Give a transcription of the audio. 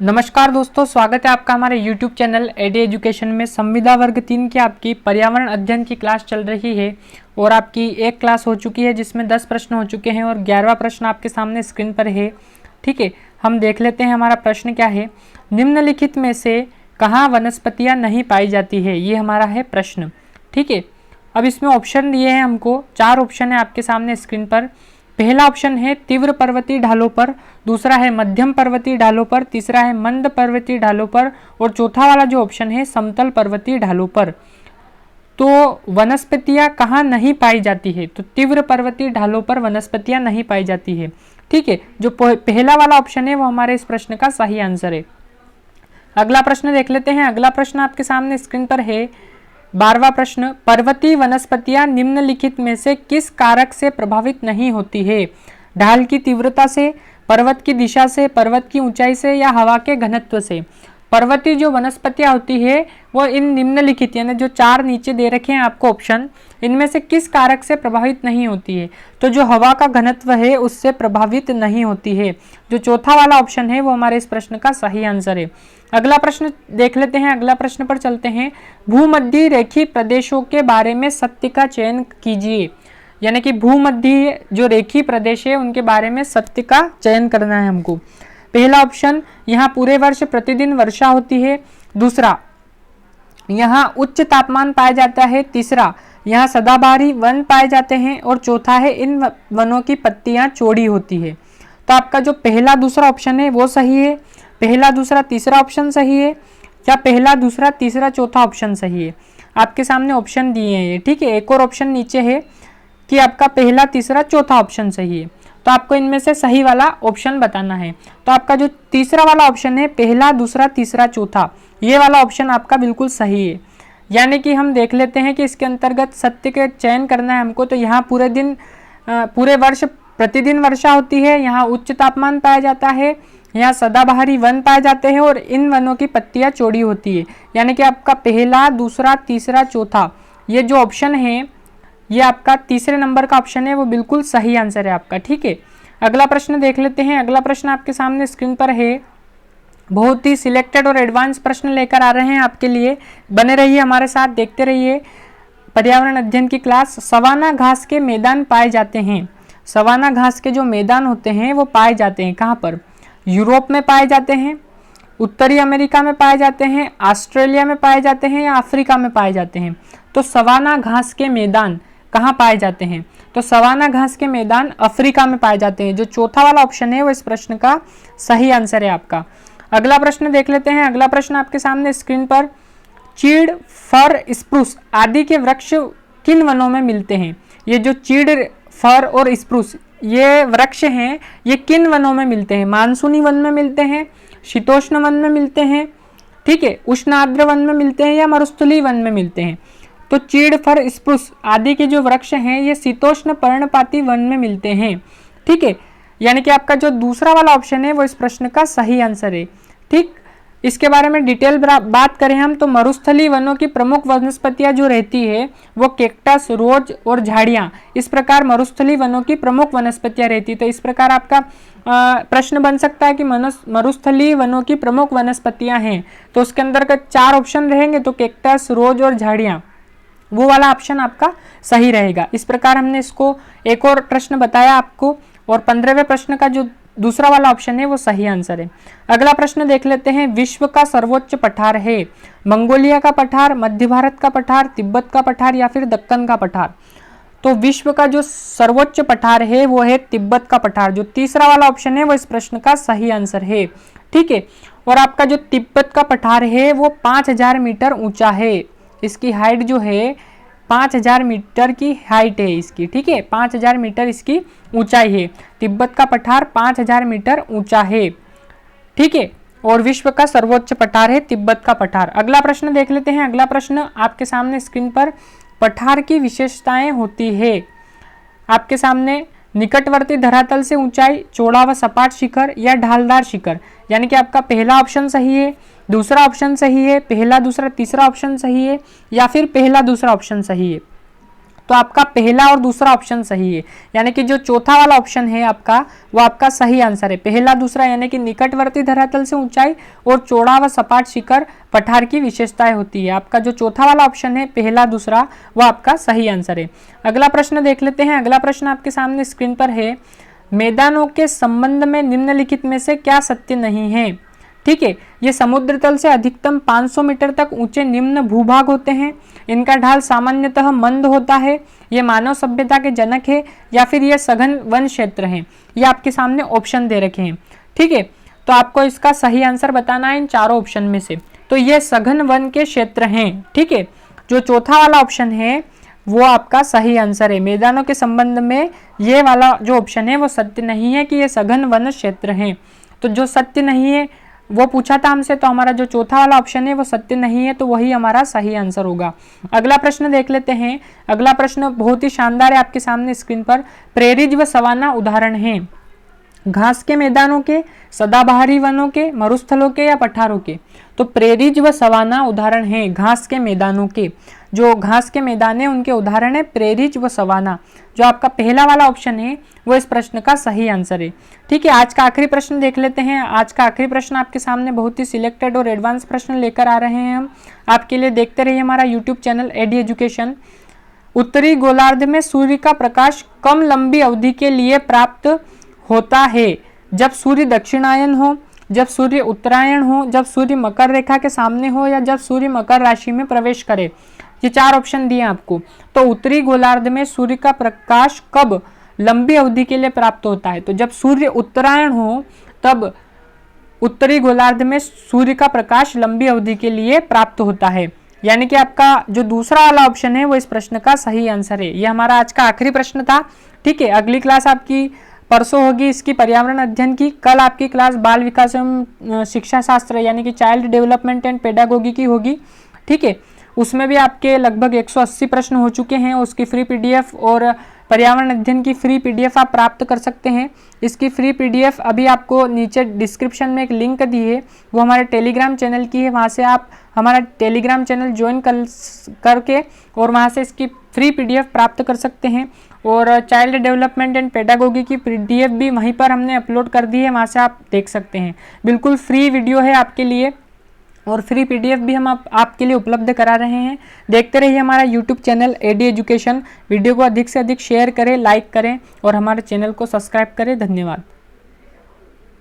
नमस्कार दोस्तों, स्वागत है आपका हमारे YouTube चैनल एडी एजुकेशन में। संविदा वर्ग 3 की आपकी पर्यावरण अध्ययन की क्लास चल रही है और आपकी एक क्लास हो चुकी है जिसमें 10 प्रश्न हो चुके हैं और 11वां प्रश्न आपके सामने स्क्रीन पर है। ठीक है, हम देख लेते हैं हमारा प्रश्न क्या है। निम्नलिखित में से कहाँ वनस्पतियाँ नहीं पाई जाती है, ये हमारा है प्रश्न। ठीक है, अब इसमें ऑप्शन दिए हैं हमको, 4 ऑप्शन है आपके सामने स्क्रीन पर। पहला ऑप्शन है तीव्र पर्वतीय ढालों पर, दूसरा है मध्यम पर्वतीय ढालों पर, तीसरा है मंद पर्वतीय ढालों पर और चौथा वाला जो ऑप्शन है समतल पर्वतीय ढालों पर। तो वनस्पतियां कहाँ नहीं पाई जाती है, तो तीव्र पर्वतीय ढालों पर वनस्पतियां नहीं पाई जाती है। ठीक है, जो पहला वाला ऑप्शन है वो हमारे इस प्रश्न का सही आंसर है। अगला प्रश्न देख लेते हैं। अगला प्रश्न आपके सामने स्क्रीन पर है। 12वां प्रश्न, पर्वतीय वनस्पतियां निम्नलिखित में से किस कारक से प्रभावित नहीं होती है? ढाल की तीव्रता से, पर्वत की दिशा से, पर्वत की ऊंचाई से या हवा के घनत्व से? पर्वतीय जो वनस्पतियां होती है वो इन निम्नलिखित यानी जो 4 नीचे दे रखे हैं आपको ऑप्शन, इनमें से किस कारक से प्रभावित नहीं होती है? तो जो हवा का घनत्व है उससे प्रभावित नहीं होती है। जो चौथा वाला ऑप्शन है वो हमारे इस प्रश्न का सही आंसर है। अगला प्रश्न देख लेते हैं। अगला प्रश्न पर चलते हैं। भूमध्य रेखीय प्रदेशों के बारे में सत्य का चयन कीजिए। यानी कि भूमध्य जो रेखीय प्रदेश है उनके बारे में सत्य का चयन करना है हमको। पहला ऑप्शन, यहाँ पूरे वर्ष प्रतिदिन वर्षा होती है। दूसरा, यहाँ उच्च तापमान पाया जाता है। तीसरा, यहाँ सदाबहारी वन पाए जाते हैं और चौथा है इन वनों की पत्तियां चौड़ी होती है। तो आपका जो पहला दूसरा ऑप्शन है वो सही है, पहला दूसरा तीसरा ऑप्शन सही है या पहला दूसरा तीसरा चौथा ऑप्शन सही है? आपके सामने ऑप्शन दिए हैं ये। ठीक है, एक और ऑप्शन नीचे है कि आपका पहला तीसरा चौथा ऑप्शन सही है। तो आपको इनमें से सही वाला ऑप्शन बताना है। तो आपका जो तीसरा वाला ऑप्शन है, पहला दूसरा तीसरा चौथा, ये वाला ऑप्शन आपका बिल्कुल सही है। यानी कि हम देख लेते हैं कि इसके अंतर्गत सत्य के चयन करना है हमको। तो यहाँ पूरे वर्ष प्रतिदिन वर्षा होती है, यहाँ उच्च तापमान पाया जाता है, यहाँ सदाबहारी वन पाए जाते हैं और इन वनों की पत्तियां चौड़ी होती है। यानी कि आपका पहला दूसरा तीसरा चौथा ये जो ऑप्शन है ये आपका तीसरे नंबर का ऑप्शन है, वो बिल्कुल सही आंसर है आपका। ठीक है, अगला प्रश्न देख लेते हैं। अगला प्रश्न आपके सामने स्क्रीन पर है। बहुत ही सिलेक्टेड और एडवांस प्रश्न लेकर आ रहे हैं आपके लिए, बने रहिए हमारे साथ, देखते रहिए पर्यावरण अध्ययन की क्लास। सवाना घास के मैदान पाए जाते हैं। सवाना घास के जो मैदान होते हैं वो पाए जाते हैं कहाँ पर? यूरोप में पाए जाते हैं, उत्तरी अमेरिका में पाए जाते हैं, ऑस्ट्रेलिया में पाए जाते हैं या अफ्रीका में पाए जाते हैं? तो सवाना घास के मैदान कहाँ पाए जाते हैं? तो सवाना घास के मैदान अफ्रीका में पाए जाते हैं। जो चौथा वाला ऑप्शन है वो इस प्रश्न का सही आंसर है आपका। अगला प्रश्न देख लेते हैं। अगला प्रश्न आपके सामने स्क्रीन पर, चीड़, फर, स्प्रूस आदि के वृक्ष किन वनों में मिलते हैं? ये जो चीड़, फर और स्प्रूस ये वृक्ष हैं ये किन वनों में मिलते हैं? मानसूनी वन में मिलते हैं, शीतोष्ण वन में मिलते हैं, ठीक है, उष्ण आर्द्र वन में मिलते हैं या मरुस्थलीय वन में मिलते हैं? तो चीड़, फर, स्प्रूस आदि के जो वृक्ष हैं ये शीतोष्ण पर्णपाती वन में मिलते हैं। ठीक है, यानी कि आपका जो दूसरा वाला ऑप्शन है वो इस प्रश्न का सही आंसर है। ठीक, इसके बारे में डिटेल बात करें हम तो मरुस्थलीय वनों की प्रमुख वनस्पतियां जो रहती है वो कैक्टस, रोज और झाड़ियां, इस प्रकार मरुस्थलीय वनों की प्रमुख वनस्पतियां रहती है। तो इस प्रकार आपका प्रश्न बन सकता है कि मरुस्थलीय वनों की प्रमुख वनस्पतियां हैं, तो उसके अंदर का 4 ऑप्शन रहेंगे, तो कैक्टस, रोज और झाड़ियां, वो वाला ऑप्शन आपका सही रहेगा। इस प्रकार हमने इसको एक और प्रश्न बताया आपको और 15वें प्रश्न का जो दूसरा वाला ऑप्शन है वो सही आंसर है। अगला प्रश्न देख लेते हैं। विश्व का सर्वोच्च पठार है? मंगोलिया का पठार, मध्य भारत का पठार, तिब्बत का पठार या फिर दक्कन का पठार? तो विश्व का जो सर्वोच्च पठार है वो है तिब्बत का पठार। जो तीसरा वाला ऑप्शन है वो इस प्रश्न का सही आंसर है। ठीक है, और आपका जो तिब्बत का पठार है वो 5000 मीटर ऊंचा है। इसकी हाइट जो है 5000 मीटर की हाइट है इसकी। ठीक है, 5000 मीटर इसकी ऊंचाई है। तिब्बत का पठार 5000 मीटर ऊंचा है। ठीक है, और विश्व का सर्वोच्च पठार है तिब्बत का पठार। अगला प्रश्न देख लेते हैं। अगला प्रश्न आपके सामने स्क्रीन पर, पठार की विशेषताएं होती है। आपके सामने निकटवर्ती धरातल से ऊंचाई, चौड़ा व सपाट शिखर या ढालदार शिखर? यानी कि आपका पहला ऑप्शन सही है, दूसरा ऑप्शन सही है, पहला दूसरा तीसरा ऑप्शन सही है या फिर पहला दूसरा ऑप्शन सही है? तो आपका पहला और दूसरा ऑप्शन सही है, यानी कि जो चौथा वाला ऑप्शन है आपका वो आपका सही आंसर है। पहला दूसरा यानी कि निकटवर्ती धरातल से ऊंचाई और चौड़ा व सपाट शिखर पठार की विशेषताएं होती है। आपका जो चौथा वाला ऑप्शन है पहला दूसरा वो आपका सही आंसर है। अगला प्रश्न देख लेते हैं। अगला प्रश्न आपके सामने स्क्रीन पर है, मैदानों के संबंध में निम्नलिखित में से क्या सत्य नहीं है। ठीक है, ये समुद्र तल से अधिकतम 500 मीटर तक ऊंचे निम्न भूभाग होते हैं, इनका ढाल सामान्यतः मंद होता है, ये मानव सभ्यता के जनक है, या फिर ये सघन वन क्षेत्र हैं। ये आपके सामने ऑप्शन दे रखे हैं। ठीक है, तो आपको इसका सही आंसर बताना है इन चारों ऑप्शन में से। तो ये सघन वन के क्षेत्र हैं। ठीक है, जो चौथा वाला ऑप्शन है वो आपका सही आंसर है। मैदानों के संबंध में ये वाला जो ऑप्शन है वो सत्य नहीं है कि ये सघन वन क्षेत्र हैं। तो जो सत्य नहीं है वो पूछा था हमसे, तो हमारा जो चौथा वाला ऑप्शन है वो सत्य नहीं है, तो वही हमारा सही आंसर होगा। अगला प्रश्न देख लेते हैं। अगला प्रश्न बहुत ही शानदार है आपके सामने स्क्रीन पर। प्रेरिज व सवाना उदाहरण है घास के मैदानों के, सदाबहारी वनों के, मरुस्थलों के या पठारों के। तो प्रेरिज व सवाना उदाहरण है घास के मैदानों के। जो घास के मैदान है उनके उदाहरण है प्रेरिज व सवाना। जो आपका पहला वाला ऑप्शन है वो इस प्रश्न का सही आंसर है। ठीक है, आज का आखिरी प्रश्न देख लेते हैं। आज का आखिरी प्रश्न आपके सामने बहुत ही सिलेक्टेड और एडवांस प्रश्न लेकर आ रहे हैं हम आपके लिए। देखते रहिए हमारा यूट्यूब चैनल एडी एजुकेशन। उत्तरी गोलार्ध में सूर्य का प्रकाश कम लंबी अवधि के लिए प्राप्त होता है, जब सूर्य दक्षिणायन हो, जब सूर्य उत्तरायण हो, जब सूर्य मकर रेखा के सामने हो, या जब सूर्य मकर राशि में प्रवेश करे। ये चार ऑप्शन दिए आपको। तो उत्तरी गोलार्ध में सूर्य का प्रकाश कब लंबी अवधि के लिए प्राप्त होता है, तो जब सूर्य उत्तरायण हो तब उत्तरी गोलार्ध में सूर्य का प्रकाश लंबी अवधि के लिए प्राप्त होता है। यानी कि आपका जो दूसरा वाला ऑप्शन है वो इस प्रश्न का सही आंसर है। ये हमारा आज का आखिरी प्रश्न था। ठीक है, अगली क्लास आपकी परसों होगी इसकी पर्यावरण अध्ययन की। कल आपकी क्लास बाल विकास एवं शिक्षा शास्त्र यानी कि चाइल्ड डेवलपमेंट एंड पेडागोगी की होगी। ठीक है, उसमें भी आपके लगभग 180 प्रश्न हो चुके हैं। उसकी फ्री पीडीएफ और पर्यावरण अध्ययन की फ्री पीडीएफ आप प्राप्त कर सकते हैं। इसकी फ्री पीडीएफ अभी आपको नीचे डिस्क्रिप्शन में एक लिंक दी है, वो हमारे टेलीग्राम चैनल की है। वहाँ से आप हमारा टेलीग्राम चैनल ज्वाइन करके और वहाँ से इसकी फ्री पीडीएफ प्राप्त कर सकते हैं। और चाइल्ड डेवलपमेंट एंड पेडागोगी की पीडीएफ भी वहीं पर हमने अपलोड कर दी है, वहाँ से आप देख सकते हैं। बिल्कुल फ्री वीडियो है आपके लिए और फ्री पीडीएफ भी हम आपके लिए उपलब्ध करा रहे हैं। देखते रहिए हमारा YouTube channel AD Education. Video को अधिक से अधिक शेयर करें, लाइक करें और हमारे चैनल को सब्सक्राइब करें। धन्यवाद।